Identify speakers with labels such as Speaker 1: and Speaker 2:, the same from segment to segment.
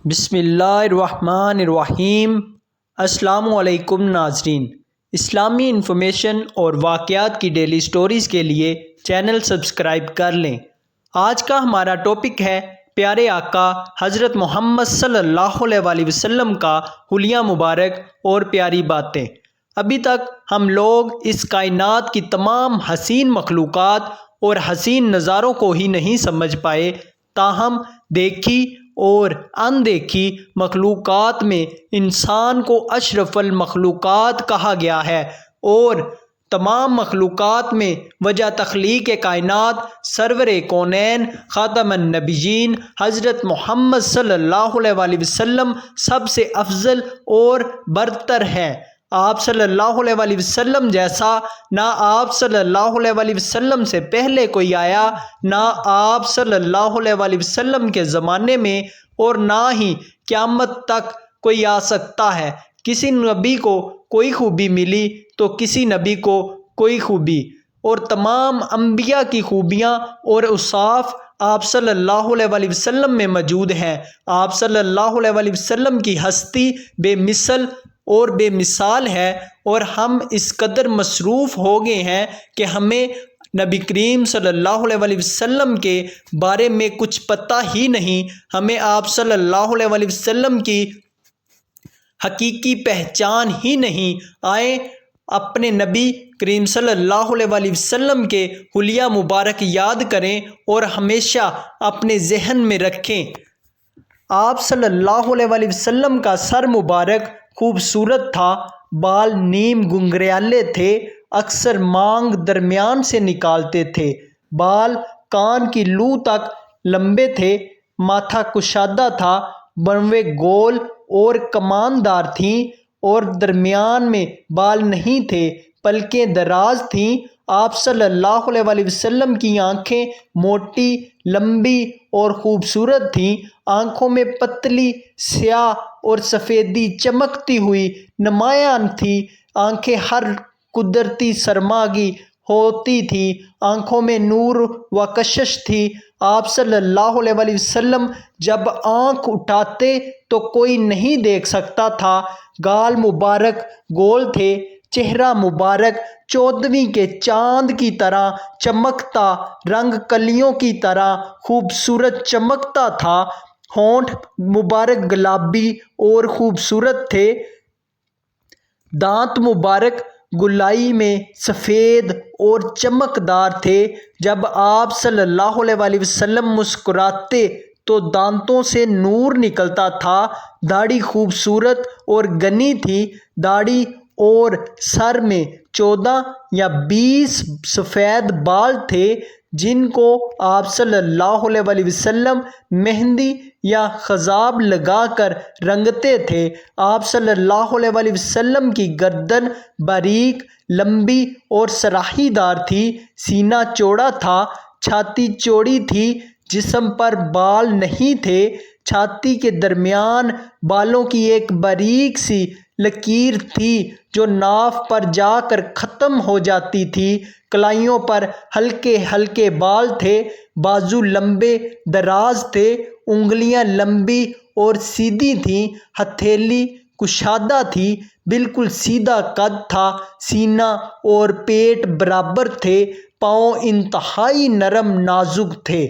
Speaker 1: بسم اللہ الرحمن الرحیم۔ السلام علیکم ناظرین، اسلامی انفارمیشن اور واقعات کی ڈیلی سٹوریز کے لیے چینل سبسکرائب کر لیں۔ آج کا ہمارا ٹاپک ہے پیارے آقا حضرت محمد صلی اللہ علیہ وآلہ وسلم کا حلیہ مبارک اور پیاری باتیں۔ ابھی تک ہم لوگ اس کائنات کی تمام حسین مخلوقات اور حسین نظاروں کو ہی نہیں سمجھ پائے، تاہم دیکھی اور اندیکھی مخلوقات میں انسان کو اشرف المخلوقات کہا گیا ہے، اور تمام مخلوقات میں وجہ تخلیق کائنات سرور کونین خاتم النبیین حضرت محمد صلی اللہ علیہ وآلہ وسلم سب سے افضل اور برتر ہے۔ آپ صلی اللہ علیہ وآلہ وسلم جیسا نہ آپ صلی اللہ علیہ وآلہ وسلم سے پہلے کوئی آیا، نہ آپ صلی اللہ علیہ وآلہ وسلم کے زمانے میں، اور نہ ہی قیامت تک کوئی آ سکتا ہے۔ کسی نبی کو کوئی خوبی ملی تو کسی نبی کو کوئی خوبی، اور تمام انبیاء کی خوبیاں اور اوصاف آپ صلی اللہ علیہ وآلہ وسلم میں موجود ہیں۔ آپ صلی اللہ علیہ وآلہ وسلم کی ہستی بے مثل اور بے مثال ہے، اور ہم اس قدر مصروف ہو گئے ہیں کہ ہمیں نبی کریم صلی اللہ علیہ وآلہ وسلم کے بارے میں کچھ پتہ ہی نہیں۔ ہمیں آپ صلی اللہ علیہ وآلہ وسلم کی حقیقی پہچان ہی نہیں۔ آئیں اپنے نبی کریم صلی اللہ علیہ وآلہ وسلم کے حلیہ مبارک یاد کریں اور ہمیشہ اپنے ذہن میں رکھیں۔ آپ صلی اللہ علیہ وآلہ وسلم کا سر مبارک خوبصورت تھا، بال نیم گنگریالے تھے، اکثر مانگ درمیان سے نکالتے تھے، بال کان کی لو تک لمبے تھے، ماتھا کشادہ تھا، بنویں گول اور کمان دار تھیں، اور درمیان میں بال نہیں تھے، پلکیں دراز تھیں۔ آپ صلی اللہ علیہ وآلہ وسلم کی آنکھیں موٹی، لمبی اور خوبصورت تھیں، آنکھوں میں پتلی سیاہ اور سفیدی چمکتی ہوئی نمایاں تھی، آنکھیں ہر قدرتی سرما کی ہوتی تھی، آنکھوں میں نور و کشش تھی۔ آپ صلی اللہ علیہ وآلہ وسلم جب آنکھ اٹھاتے تو کوئی نہیں دیکھ سکتا تھا، گال مبارک گول تھے، چہرہ مبارک چودھویں کے چاند کی طرح چمکتا، رنگ کلیوں کی طرح خوبصورت چمکتا تھا، ہونٹ مبارک گلابی اور خوبصورت تھے، دانت مبارک گولائی میں سفید اور چمکدار تھے۔ جب آپ صلی اللہ علیہ وآلہ وسلم مسکراتے تو دانتوں سے نور نکلتا تھا، داڑھی خوبصورت اور گھنی تھی، داڑھی اور سر میں 14 یا 20 سفید بال تھے، جن کو آپ صلی اللہ علیہ وآلہ وسلم مہندی یا خضاب لگا کر رنگتے تھے۔ آپ صلی اللہ علیہ وآلہ وسلم کی گردن باریک، لمبی اور سراہی دار تھی، سینہ چوڑا تھا، چھاتی چوڑی تھی، جسم پر بال نہیں تھے، چھاتی کے درمیان بالوں کی ایک باریک سی لکیر تھی جو ناف پر جا کر ختم ہو جاتی تھی، کلائیوں پر ہلکے ہلکے بال تھے، بازو لمبے دراز تھے، انگلیاں لمبی اور سیدھی تھیں، ہتھیلی کشادہ تھی، بالکل سیدھا قد تھا، سینہ اور پیٹ برابر تھے، پاؤں انتہائی نرم نازک تھے۔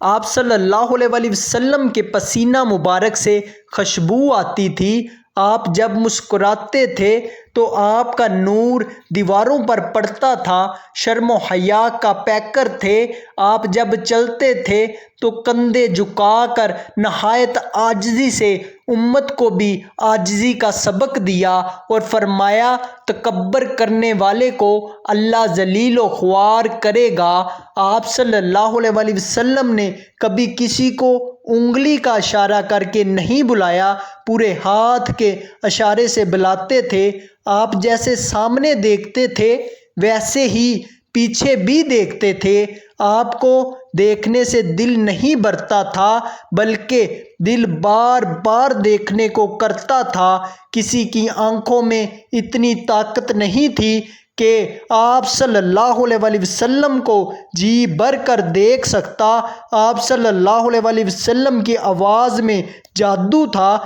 Speaker 1: آپ صلی اللہ علیہ وآلہ وسلم کے پسینہ مبارک سے خوشبو آتی تھی، آپ جب مسکراتے تھے تو آپ کا نور دیواروں پر پڑتا تھا، شرم و حیا کا پیکر تھے، آپ جب چلتے تھے تو کندھے جھکا کر نہایت عاجزی سے امت کو بھی عاجزی کا سبق دیا، اور فرمایا تکبر کرنے والے کو اللہ ذلیل و خوار کرے گا۔ آپ صلی اللہ علیہ وآلہ وسلم نے کبھی کسی کو انگلی کا اشارہ کر کے نہیں بلایا، پورے ہاتھ کے اشارے سے بلاتے تھے۔ آپ جیسے سامنے دیکھتے تھے ویسے ہی پیچھے بھی دیکھتے تھے، آپ کو دیکھنے سے دل نہیں بھرتا تھا بلکہ دل بار بار دیکھنے کو کرتا تھا۔ کسی کی آنکھوں میں اتنی طاقت نہیں تھی کہ آپ صلی اللہ علیہ وسلم کو جی بھر کر دیکھ سکتا۔ آپ صلی اللہ علیہ وسلم کی آواز میں جادو تھا،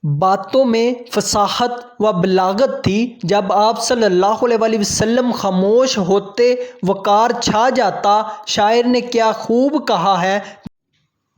Speaker 1: باتوں میں فصاحت و بلاغت تھی۔ جب آپ صلی اللہ علیہ وسلم خاموش ہوتے وقار چھا جاتا۔ شاعر نے کیا خوب کہا ہے،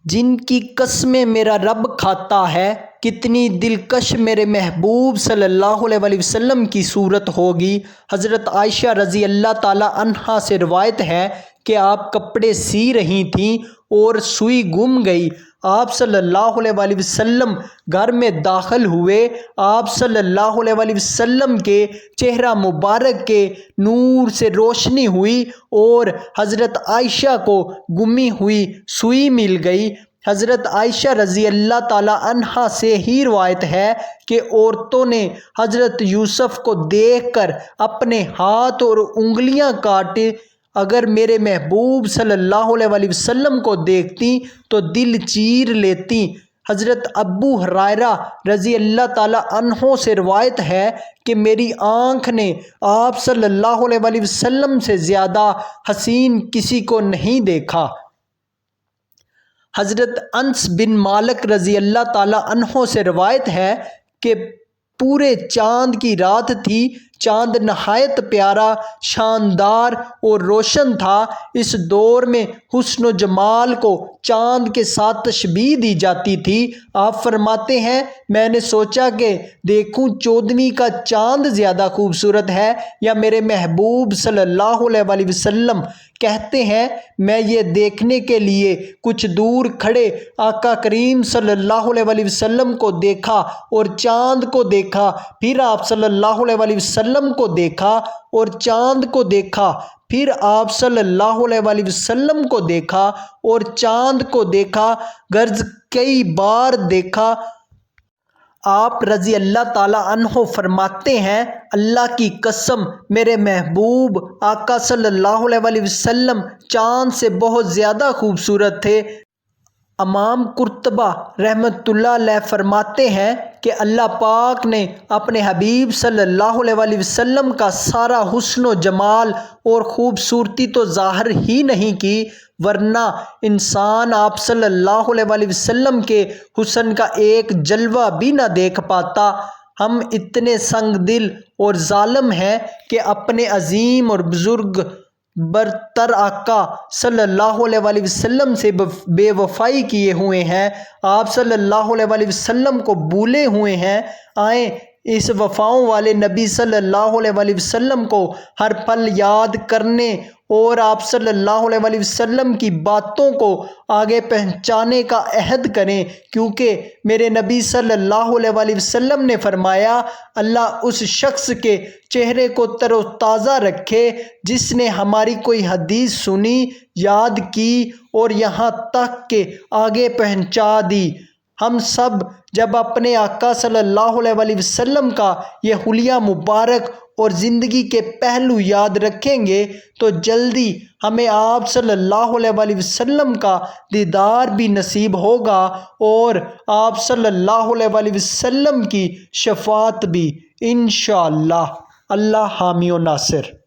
Speaker 1: جن کی قسمیں میرا رب کھاتا ہے، کتنی دلکش میرے محبوب صلی اللہ علیہ وسلم کی صورت ہوگی۔ حضرت عائشہ رضی اللہ تعالی عنہا سے روایت ہے کہ آپ کپڑے سی رہی تھیں اور سوئی گم گئی۔ آپ صلی اللہ علیہ وسلم گھر میں داخل ہوئے۔ آپ صلی اللہ علیہ وسلم کے چہرہ مبارک کے نور سے روشنی ہوئی اور حضرت عائشہ کو گمی ہوئی سوئی مل گئی۔ حضرت عائشہ رضی اللہ تعالی عنہا سے ہی روایت ہے کہ عورتوں نے حضرت یوسف کو دیکھ کر اپنے ہاتھ اور انگلیاں کاٹے۔ اگر میرے محبوب صلی اللہ علیہ وسلم کو دیکھتی تو دل چیر لیتی۔ حضرت ابو ہریرہ رضی اللہ تعالی عنہ سے روایت ہے کہ میری آنکھ نے آپ صلی اللہ علیہ وسلم سے زیادہ حسین کسی کو نہیں دیکھا۔ حضرت انس بن مالک رضی اللہ تعالی عنہ سے روایت ہے کہ پورے چاند کی رات تھی۔ چاند نہایت پیارا، شاندار اور روشن تھا۔ اس دور میں حسن و جمال کو چاند کے ساتھ تشبیہ دی جاتی تھی۔ آپ فرماتے ہیں، میں نے سوچا کہ دیکھوں 14ویں کا چاند زیادہ خوبصورت ہے یا میرے محبوب صلی اللہ علیہ وسلم۔ کہتے ہیں، میں یہ دیکھنے کے لیے کچھ دور کھڑے آقا کریم صلی اللہ علیہ وسلم کو دیکھا اور چاند کو دیکھا، پھر آپ صلی اللہ علیہ وسلم کو دیکھا اور چاند کو دیکھا، پھر آپ صلی اللہ علیہ وسلم کو دیکھا اور چاند کو دیکھا، غرض کئی بار دیکھا۔ آپ رضی اللہ تعالی عنہ فرماتے ہیں، اللہ کی قسم میرے محبوب آقا صلی اللہ علیہ وسلم چاند سے بہت زیادہ خوبصورت تھے۔ امام قرطبہ رحمۃ اللہ علیہ فرماتے ہیں کہ اللہ پاک نے اپنے حبیب صلی اللہ علیہ وسلم کا سارا حسن و جمال اور خوبصورتی تو ظاہر ہی نہیں کی، ورنہ انسان آپ صلی اللہ علیہ وسلم کے حسن کا ایک جلوہ بھی نہ دیکھ پاتا۔ ہم اتنے سنگ دل اور ظالم ہیں کہ اپنے عظیم اور بزرگ برتر آقا صلی اللہ علیہ وسلم سے بے وفائی کیے ہوئے ہیں، آپ صلی اللہ علیہ وسلم کو بھولے ہوئے ہیں۔ آئیں اس وفاؤں والے نبی صلی اللہ علیہ وسلم کو ہر پل یاد کرنے اور آپ صلی اللہ علیہ وسلم کی باتوں کو آگے پہنچانے کا عہد کریں، کیونکہ میرے نبی صلی اللہ علیہ وسلم نے فرمایا، اللہ اس شخص کے چہرے کو تر و تازہ رکھے جس نے ہماری کوئی حدیث سنی، یاد کی اور یہاں تک کہ آگے پہنچا دی۔ ہم سب جب اپنے آقا صلی اللہ علیہ وسلم کا یہ حلیہ مبارک اور زندگی کے پہلو یاد رکھیں گے تو جلدی ہمیں آپ صلی اللہ علیہ وسلم کا دیدار بھی نصیب ہوگا اور آپ صلی اللہ علیہ وسلم کی شفاعت بھی انشاءاللہ۔ اللہ حامی و ناصر۔